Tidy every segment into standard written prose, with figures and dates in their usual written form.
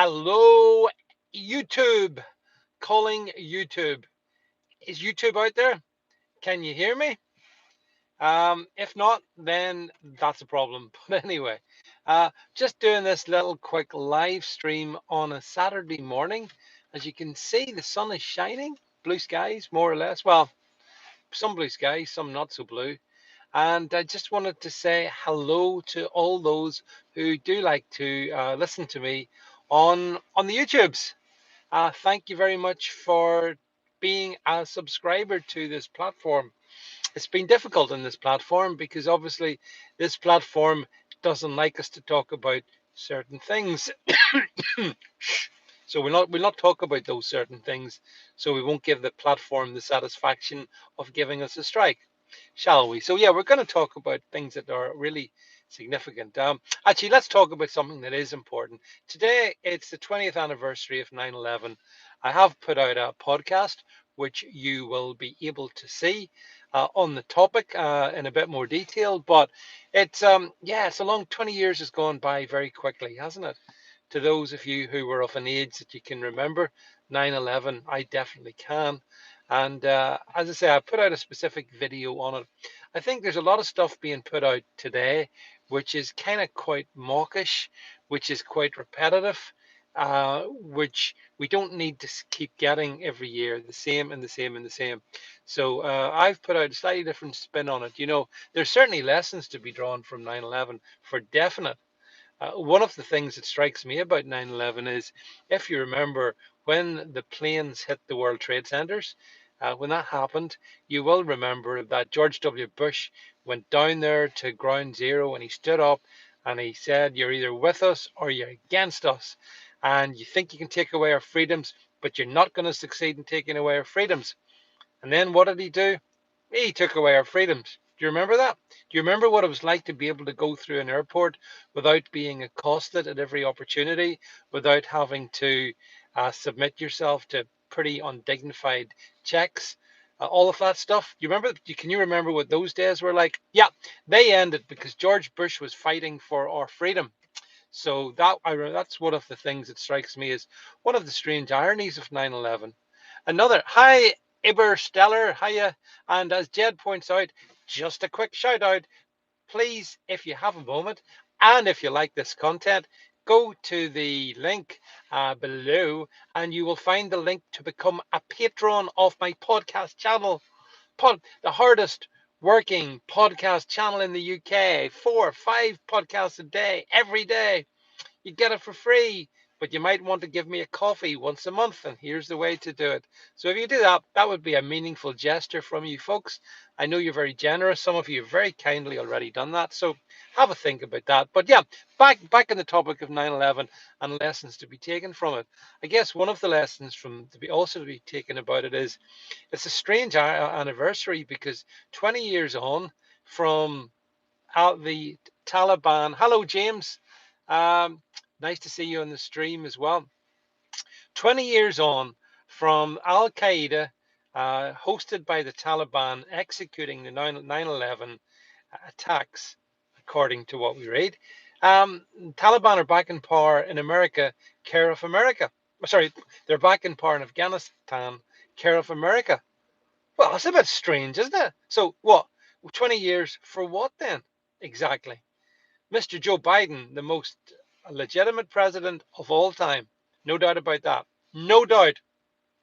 Hello, YouTube. Calling YouTube. Is YouTube out there? Can you hear me? If not, then that's a problem. But anyway, just doing this little quick live stream on a Saturday morning. As you can see, the sun is shining, blue skies, more or less. Well, some blue skies, some not so blue. And I just wanted to say hello to all those who do like to listen to me on the YouTubes. Thank you very much for being a subscriber to this platform. It's been difficult in this platform because obviously this platform doesn't like us to talk about certain things. So we'll not talk about those certain things. So we won't give the platform the satisfaction of giving us a strike, shall we? So yeah, we're going to talk about things that are really significant. Actually, let's talk about something that is important. Today, it's the 20th anniversary of 9/11. I have put out a podcast, which you will be able to see on the topic in a bit more detail. But it's a long 20 years has gone by very quickly, hasn't it? To those of you who were of an age that you can remember 9/11, I definitely can. And as I say, I put out a specific video on it. I think there's a lot of stuff being put out today, which is kind of quite mawkish, which is quite repetitive, which we don't need to keep getting every year, the same and the same and the same. So I've put out a slightly different spin on it. There's certainly lessons to be drawn from 9/11 for definite. One of the things that strikes me about 9/11 is, if you remember, when the planes hit the World Trade Centers, when that happened, you will remember that George W. Bush went down there to ground zero and he stood up and he said, "You're either with us or you're against us. And you think you can take away our freedoms, but you're not going to succeed in taking away our freedoms." And then what did he do? He took away our freedoms. Do you remember that? Do you remember what it was like to be able to go through an airport without being accosted at every opportunity, without having to submit yourself to pretty undignified checks? All of that stuff. Do you remember? Can you remember what those days were like? Yeah, they ended because George Bush was fighting for our freedom. So that's one of the things that strikes me as one of the strange ironies of 9/11. Another, hi, Iber Stellar, hiya. And as Jed points out, just a quick shout out, please, if you have a moment, and if you like this content, go to the link below and you will find the link to become a patron of my podcast channel. The hardest working podcast channel in the UK, 4 or 5 podcasts a day, every day. You get it for free, but you might want to give me a coffee once a month, and here's the way to do it. So if you do that, that would be a meaningful gesture from you folks. I know you're very generous. Some of you have very kindly already done that. So have a think about that. But yeah, back in the topic of 9/11 and lessons to be taken from it. I guess one of the lessons to be taken about it is it's a strange anniversary because 20 years on from the Taliban. Hello, James. Um, nice to see you on the stream as well. 20 years on from Al Qaeda, hosted by the Taliban, executing the 9/11 attacks, according to what we read. Taliban are back in power in America, care of America. Sorry, they're back in power in Afghanistan, care of America. Well, it's a bit strange, isn't it? So what? 20 years for what then? Exactly. Mr. Joe Biden, the most legitimate president of all time. No doubt about that. No doubt.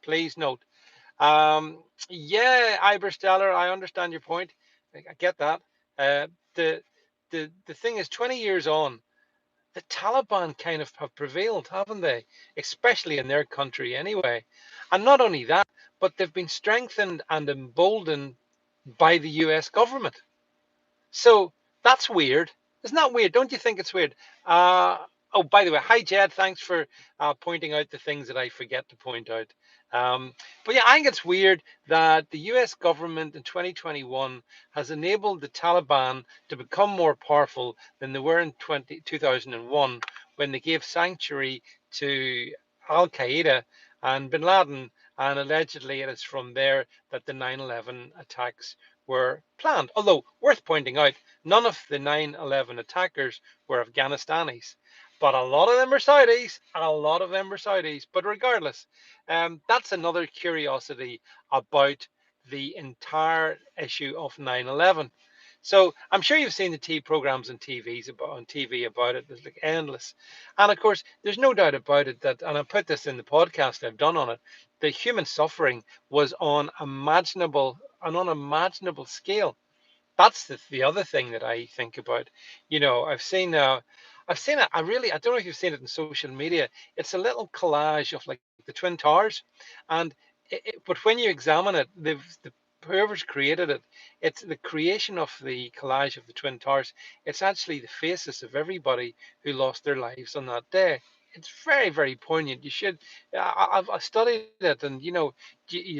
Please note. Yeah, Iberstellar, I understand your point. I get that. Uh, the the thing is, 20 years on, the Taliban kind of have prevailed, haven't they? Especially in their country anyway. And not only that, but they've been strengthened and emboldened by the US government. So that's weird. Isn't that weird? Don't you think it's weird? Oh, by the way, hi Jed. Thanks for pointing out the things that I forget to point out. But yeah, I think it's weird that the US government in 2021 has enabled the Taliban to become more powerful than they were in 2001 when they gave sanctuary to Al Qaeda and bin Laden. And allegedly, it is from there that the 9/11 attacks were planned. Although, worth pointing out, none of the 9/11 attackers were Afghanistanis. but a lot of them are Saudis, and a lot of them are Saudis. But regardless, that's another curiosity about the entire issue of 9/11. So I'm sure you've seen the programs on TV about it. There's like endless, and of course, there's no doubt about it that, and I put this in the podcast I've done on it, the human suffering was on an unimaginable scale. That's the other thing that I think about. I've seen it. I don't know if you've seen it in social media. It's a little collage of like the Twin Towers, and but when you examine it, whoever's created it, it's the creation of the collage of the Twin Towers. It's actually the faces of everybody who lost their lives on that day. It's very, very poignant. You should. I've studied it, and you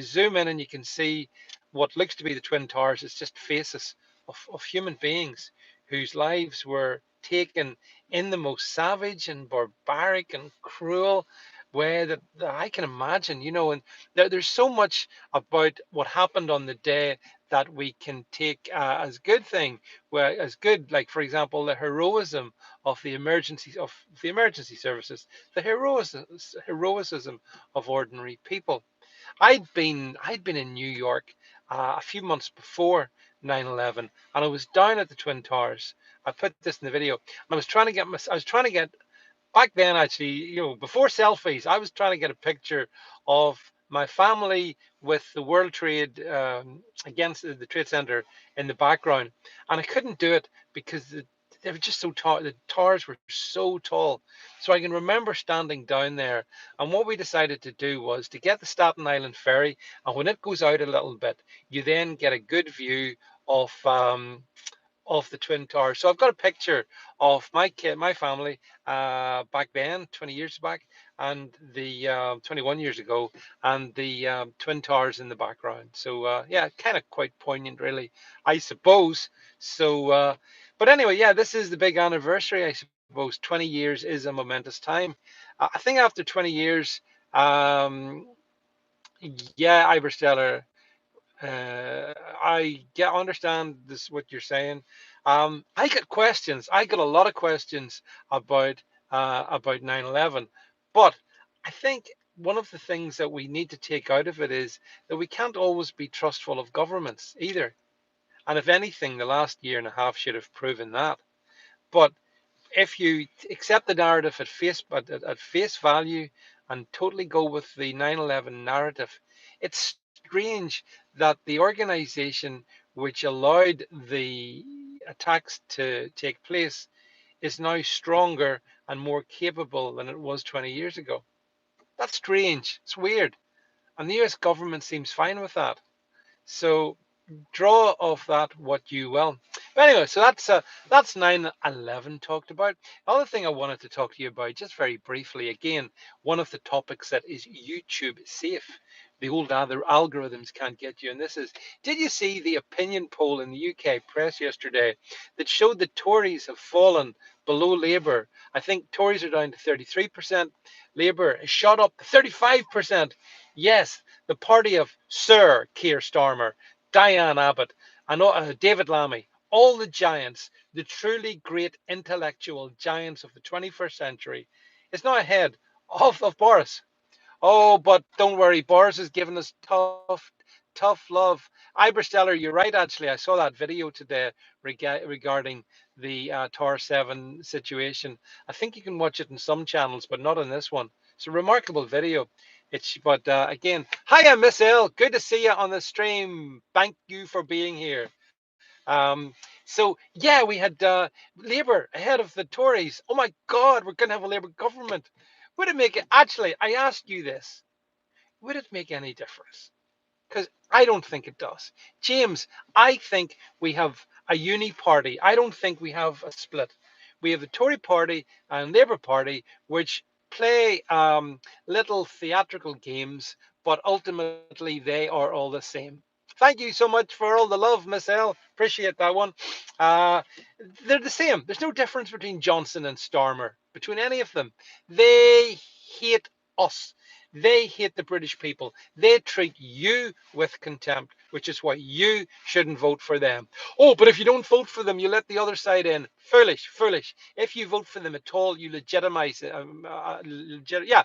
zoom in and you can see what looks to be the Twin Towers. It's just faces of human beings whose lives were taken in the most savage and barbaric and cruel way that I can imagine, and there's so much about what happened on the day that we can take as good thing, well, as good, like for example, the emergency services, the heroism of ordinary people. I'd been in New York a few months before 9/11, and I was down at the Twin Towers. I put this in the video, and I was trying to get back then, actually, before selfies, I was trying to get a picture of my family with the World Trade against the Trade Center in the background, and I couldn't do it because they were just so tall. The towers were so tall, so I can remember standing down there. And what we decided to do was to get the Staten Island ferry, and when it goes out a little bit, you then get a good view of of the Twin Towers. So I've got a picture of my family back then, 20 years back, and the 21 years ago, and the Twin Towers in the background. So yeah, kind of quite poignant, really, I suppose. So, but anyway, yeah, this is the big anniversary, I suppose. 20 years is a momentous time. I think after 20 years, um, yeah, Iberstellar, I understand this what you're saying. I got questions. I got a lot of questions about 9/11, but I think one of the things that we need to take out of it is that we can't always be trustful of governments either. And if anything, the last year and a half should have proven that. But if you accept the narrative at face value and totally go with the 9/11 narrative, it's strange that the organization which allowed the attacks to take place is now stronger and more capable than it was 20 years ago. That's strange. It's weird. And the US government seems fine with that. So draw of that what you will. But anyway, so that's 9/11 talked about. The other thing I wanted to talk to you about, just very briefly, again, one of the topics that is YouTube safe. The old other algorithms can't get you. And this is, did you see the opinion poll in the UK press yesterday that showed that Tories have fallen below Labour? I think Tories are down to 33%. Labour has shot up to 35%. Yes, the party of Sir Keir Starmer, Diane Abbott, and David Lammy, all the giants, the truly great intellectual giants of the 21st century, is now ahead of Boris. Oh, but don't worry, Boris is giving us tough love. Iberstellar, you're right, actually. I saw that video today regarding the Tor 7 situation. I think you can watch it in some channels, but not in this one. It's a remarkable video. But again, hiya, Miss L. Good to see you on the stream. Thank you for being here. So yeah, we had Labour ahead of the Tories. Oh my God, we're going to have a Labour government. Would it make it? Actually, I ask you this: would it make any difference? Because I don't think it does. James, I think we have a uni party. I don't think we have a split. We have the Tory party and Labour party, which play little theatrical games, but ultimately they are all the same. Thank you so much for all the love, Miss L. Appreciate that one. Uh, they're the same. There's no difference between Johnson and Starmer, between any of them. They hate us. They hate the British people. They treat you with contempt, which is why you shouldn't vote for them. Oh, but if you don't vote for them, you let the other side in. Foolish, foolish. If you vote for them at all, you legitimize it. Yeah,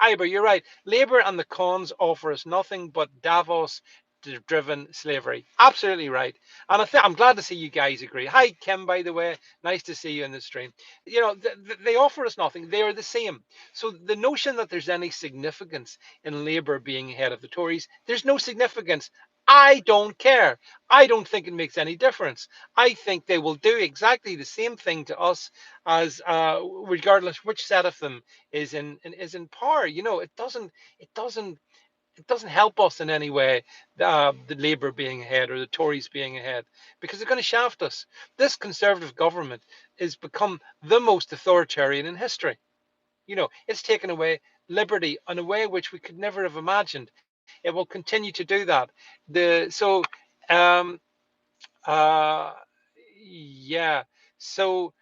Iber, you're right. Labour and the cons offer us nothing but Davos driven slavery. Absolutely right. And I'm glad to see you guys agree. Hi, Kim, by the way. Nice to see you in the stream. You know, they offer us nothing. They are the same. So the notion that there's any significance in Labour being ahead of the Tories, there's no significance. I don't care. I don't think it makes any difference. I think they will do exactly the same thing to us as regardless which set of them is in power. You know, it doesn't it doesn't help us in any way, the Labour being ahead or the Tories being ahead, because they're going to shaft us. This Conservative government has become the most authoritarian in history. You know, it's taken away liberty in a way which we could never have imagined. It will continue to do that. Um, uh, yeah. So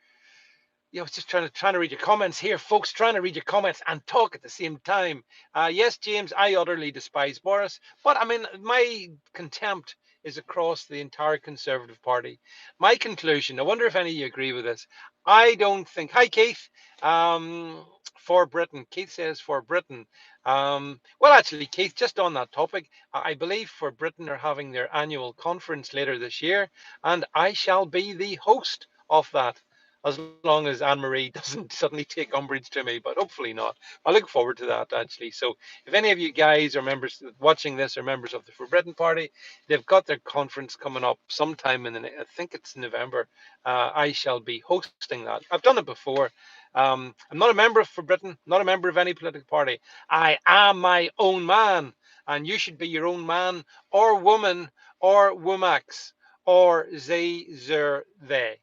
just trying to read your comments here, folks. Trying to read your comments and talk at the same time. Yes, James, I utterly despise Boris, but I mean, my contempt is across the entire Conservative Party. My conclusion. I wonder if any of you agree with this. I don't think. Hi, Keith. Um, for Britain. Keith says for Britain. Well, actually, Keith, just on that topic, I believe for Britain are having their annual conference later this year, and I shall be the host of that, as long as Anne Marie doesn't suddenly take umbrage to me, but hopefully not. I look forward to that, actually. So if any of you guys are members watching this or members of the For Britain Party, they've got their conference coming up sometime I think it's November. I shall be hosting that. I've done it before. I'm not a member of For Britain, not a member of any political party. I am my own man, and you should be your own man or woman or womax or they, zer, they,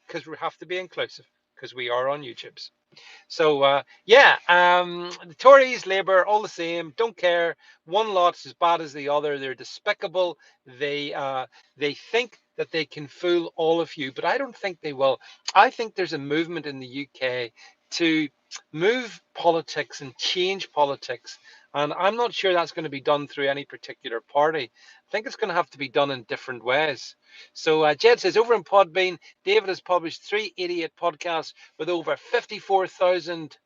because we have to be inclusive because we are on YouTube's. So the Tories, Labour, all the same. Don't care. One lot's as bad as the other. They're despicable. They think that they can fool all of you, but I don't think they will. I think there's a movement in the UK to move politics and change politics. And I'm not sure that's going to be done through any particular party. I think it's going to have to be done in different ways. So Jed says, over in Podbean, David has published 388 podcasts with over 54,000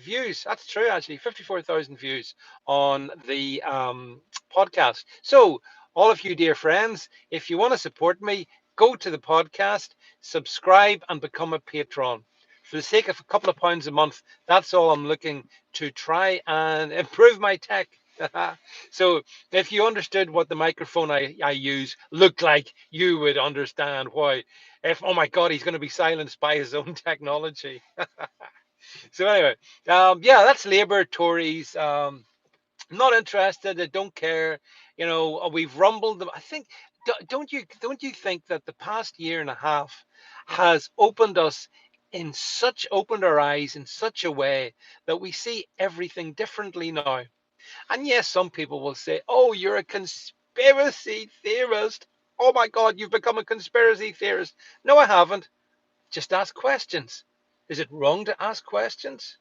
views. That's true, actually, 54,000 views on the podcast. So all of you dear friends, if you want to support me, go to the podcast, subscribe, and become a patron. For the sake of a couple of pounds a month, that's all I'm looking to try and improve my tech. So if you understood what the microphone I use looked like, you would understand why. If, oh my God, he's going to be silenced by his own technology. So anyway, that's Labour, Tories. Not interested. I don't care. You know, we've rumbled them. I think. Don't you think that the past year and a half has opened our eyes in such a way that we see everything differently now? And yes, some people will say, "Oh, you're a conspiracy theorist. Oh my God, you've become a conspiracy theorist." No, I haven't. Just ask questions. Is it wrong to ask questions?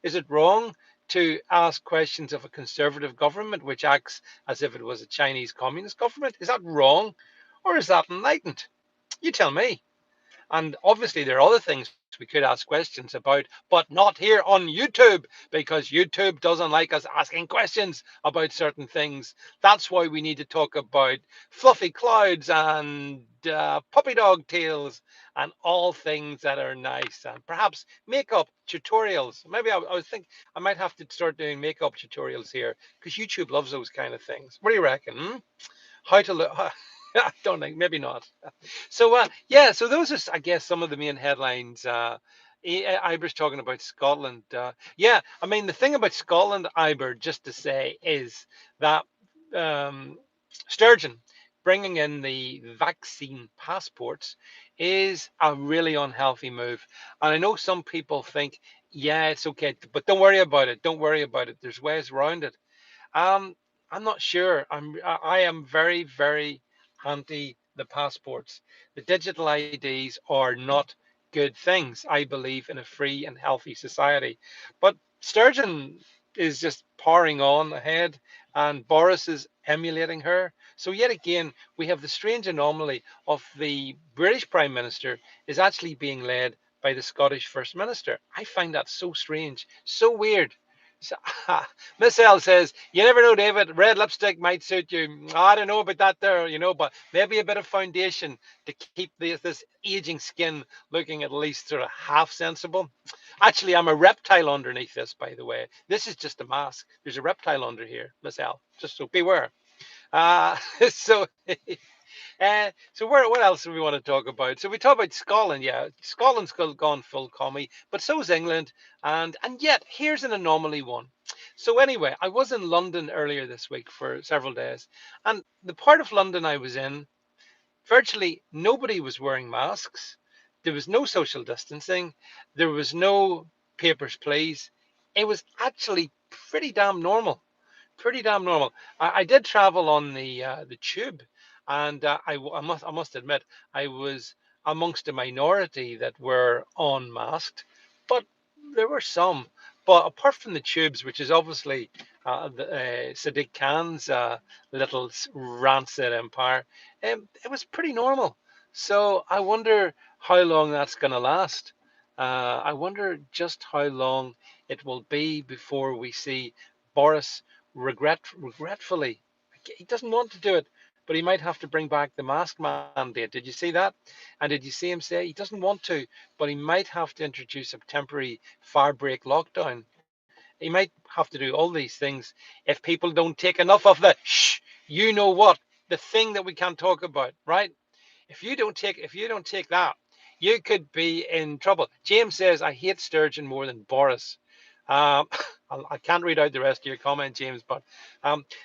Is it wrong to ask questions of a conservative government which acts as if it was a Chinese communist government? Is that wrong? Or is that enlightened? You tell me. And obviously, there are other things we could ask questions about, but not here on YouTube, because YouTube doesn't like us asking questions about certain things. That's why we need to talk about fluffy clouds and puppy dog tails and all things that are nice, and perhaps makeup tutorials. Maybe I think I might have to start doing makeup tutorials here, because YouTube loves those kind of things. What do you reckon? How to look? I don't think. Maybe not. So so those are, I guess, some of the main headlines. Iber's talking about Scotland. I mean, the thing about Scotland, Iber, just to say, is that um, Sturgeon bringing in the vaccine passports is a really unhealthy move. And I know some people think, yeah, it's okay, but don't worry about it. Don't worry about it. There's ways around it. Um, I'm not sure. I am very, very anti the passports. The digital IDs are not good things. I believe in a free and healthy society. But Sturgeon is just powering on ahead, and Boris is emulating her. So yet again, we have the strange anomaly of the British Prime Minister is actually being led by the Scottish First Minister. I find that so strange, so weird. So, Miss L says, "You never know, David. Red lipstick might suit you. I don't know about that there, but maybe a bit of foundation to keep this aging skin looking at least sort of half sensible." Actually, I'm a reptile underneath this, by the way. This is just a mask. There's a reptile under here, Miss L. Just so beware. Uh, so so what else do we want to talk about? So we talk about Scotland. Yeah, Scotland's gone full commie, but so's England, and yet here's an anomaly one. So anyway, I was in London earlier this week for several days, and the part of London I was in, virtually nobody was wearing masks. There was no social distancing. There was no papers, please. It was actually pretty damn normal, pretty damn normal. I did travel on the tube, and I must admit I was amongst a minority that were unmasked, but there were some. But apart from the tubes, which is obviously Sadiq Khan's little rancid empire, it was pretty normal. So I wonder how long that's going to last. I wonder just how long it will be before we see Boris regretfully, he doesn't want to do it, but he might have to bring back the mask mandate. Did you see that? And did you see him say he doesn't want to, but he might have to introduce a temporary fire break lockdown? He might have to do all these things if people don't take enough of the shh, you know what, the thing that we can't talk about, right? If you don't take that, you could be in trouble. James says, "I hate Sturgeon more than Boris." Um, I can't read out the rest of your comment, James, but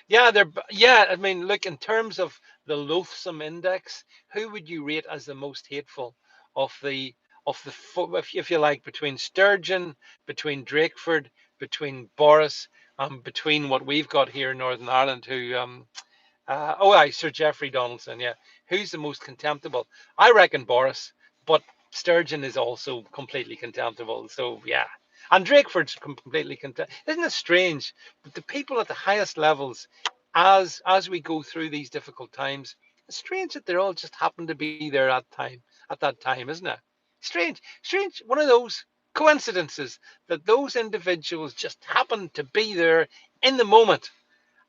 yeah, yeah. I mean, look, in terms of the loathsome index, who would you rate as the most hateful of the if you like, between Sturgeon, between Drakeford, between Boris, between what we've got here in Northern Ireland, who Sir Geoffrey Donaldson. Yeah, who's the most contemptible? I reckon Boris, but Sturgeon is also completely contemptible. So yeah, and Drakeford's completely contemptible. Isn't it strange? But the people at the highest levels, as we go through these difficult times, it's strange that they all just happen to be there at that time, isn't it? Strange. One of those coincidences that those individuals just happened to be there in the moment,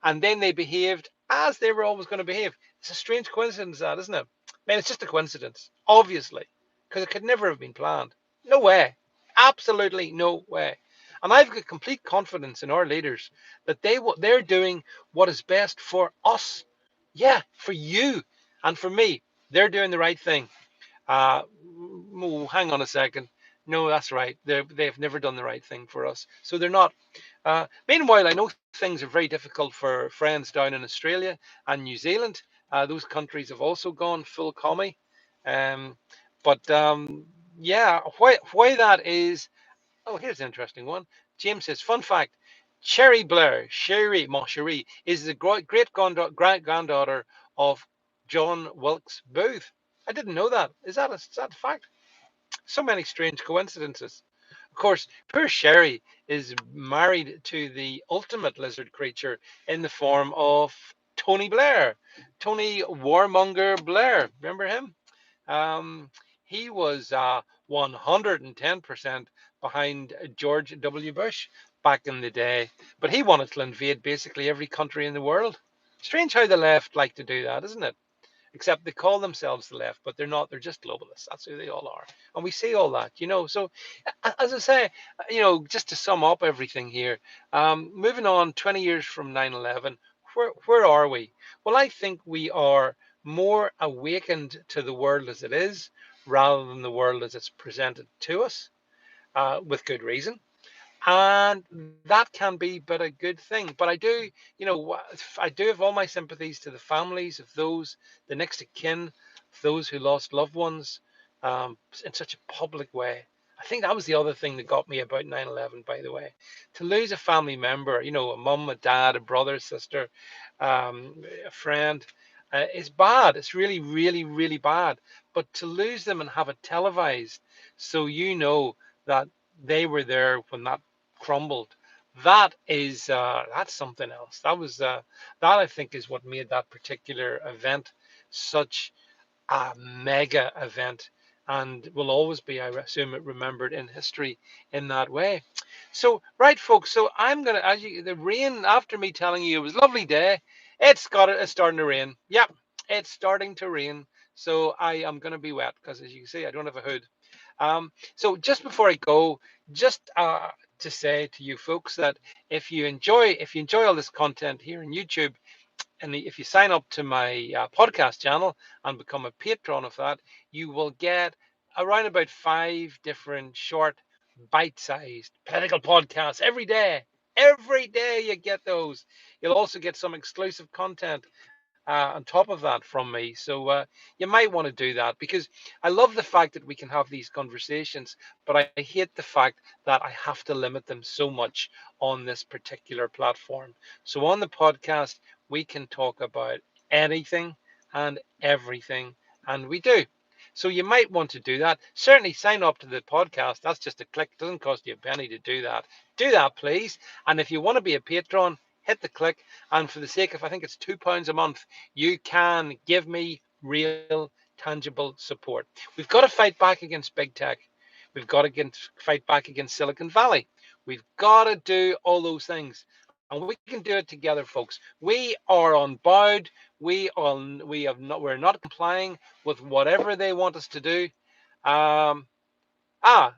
and then they behaved as they were always going to behave. It's a strange coincidence, that, isn't it? Man, it's just a coincidence, obviously, because it could never have been planned. No way. Absolutely no way. And I've got complete confidence in our leaders that they're doing what is best for us. Yeah, for you and for me. They're doing the right thing. Uh, Hang on a second. No, that's right. They've never done the right thing for us. So they're not. Meanwhile, I know things are very difficult for friends down in Australia and New Zealand. Those countries have also gone full commie. Um, but yeah, why that is. Oh, here's an interesting one. James says, fun fact: Sherry Moncherie, is the great granddaughter of John Wilkes Booth. I didn't know that. Is that a fact? So many strange coincidences. Of course, poor Sherry is married to the ultimate lizard creature in the form of Tony Blair, Tony Warmonger Blair. Remember him? Um, he was 110% behind George W. Bush back in the day, but he wanted to invade basically every country in the world. Strange how the left like to do that, isn't it? Except they call themselves the left, but they're not. They're just globalists. That's who they all are. And we see all that. So, as I say, just to sum up everything here, moving on 20 years from 9/11, where are we? Well, I think we are more awakened to the world as it is rather than the world as it's presented to us, with good reason, and that can be but a good thing. But I do have all my sympathies to the families of those, the next of kin, of those who lost loved ones, in such a public way. I think that was the other thing that got me about 9/11, by the way. To lose a family member, a mum, a dad, a brother, sister, a friend, is bad. It's really, really, really bad. But to lose them and have it televised, so that they were there when that crumbled, That's something else. That I think is what made that particular event such a mega event, and will always be, I assume, remembered in history in that way. So, right, folks. So I'm gonna, as you, the rain, after me telling you it was a lovely day, it's starting to rain. Yep, it's starting to rain. So I am gonna be wet because, as you can see, I don't have a hood. So just before I go, just to say to you folks that if you enjoy all this content here on YouTube, and if you sign up to my podcast channel and become a patron of that, you will get around about 5 different short, bite-sized political podcasts every day. Every day you get those. You'll also get some exclusive content on top of that from me. So you might want to do that, because I love the fact that we can have these conversations, but I hate the fact that I have to limit them so much on this particular platform. So on the podcast, we can talk about anything and everything, and we do. So you might want to do that. Certainly sign up to the podcast. That's just a click. It doesn't cost you a penny to do that. Do that, please. And if you want to be a patron, hit the click. And for the sake of, I think it's £2 a month, you can give me real, tangible support. We've got to fight back against big tech. We've got to fight back against Silicon Valley. We've got to do all those things. And we can do it together, folks. We are unbowed. We're not complying with whatever they want us to do. Um,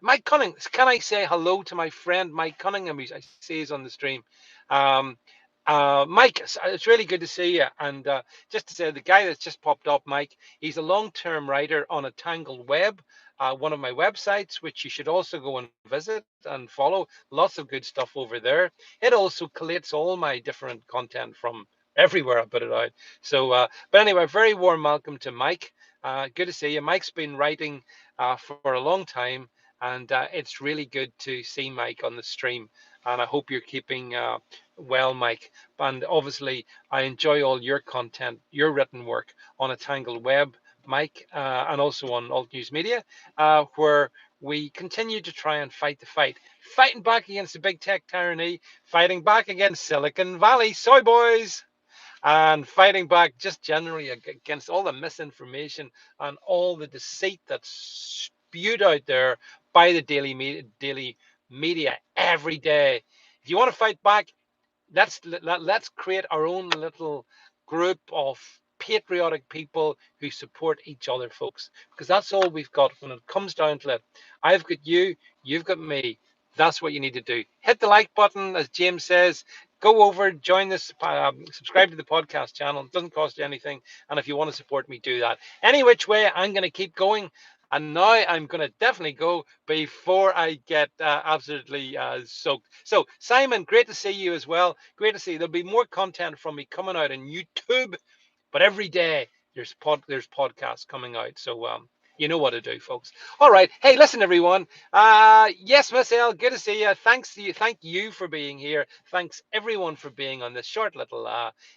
Mike Cunningham. Can I say hello to my friend Mike Cunningham? I see he's on the stream. Um, Mike, it's really good to see you. And just to say, the guy that's just popped up, Mike, he's a long-term writer on a Tangled Web, one of my websites, which you should also go and visit and follow. Lots of good stuff over there. It also collates all my different content from everywhere I put it out. So, but anyway, very warm welcome to Mike. Good to see you. Mike's been writing for a long time, and it's really good to see Mike on the stream. And I hope you're keeping well, Mike. And obviously, I enjoy all your content, your written work on a Tangled Web, Mike, and also on Alt News Media, where we continue to try and fight the fight, fighting back against the big tech tyranny, fighting back against Silicon Valley soy boys, and fighting back just generally against all the misinformation and all the deceit that's spewed out there by the daily media every day. If you want to fight back, let's create our own little group of patriotic people who support each other, folks, because that's all we've got when it comes down to it. I've got you, you've got me. That's what you need to do. Hit the like button, as James says. Go over, join this, subscribe to the podcast channel. It doesn't cost you anything. And if you want to support me, do that. Any which way, I'm going to keep going. And now I'm going to definitely go before I get absolutely soaked. So, Simon, great to see you as well. Great to see you. There'll be more content from me coming out on YouTube, but every day there's podcasts coming out. So, you know what to do, folks. All right. Hey, listen, everyone. Yes, Miss L, good to see you. Thanks to you. Thank you for being here. Thanks everyone for being on this short little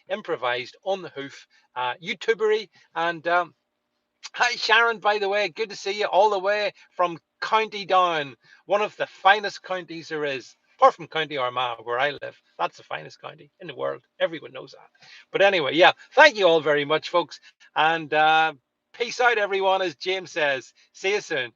improvised on the hoof YouTubery. And hi, Sharon, by the way. Good to see you all the way from County Down, one of the finest counties there is. Apart from County Armagh, where I live. That's the finest county in the world. Everyone knows that. But anyway, yeah, thank you all very much, folks. And peace out, everyone, as James says. See you soon.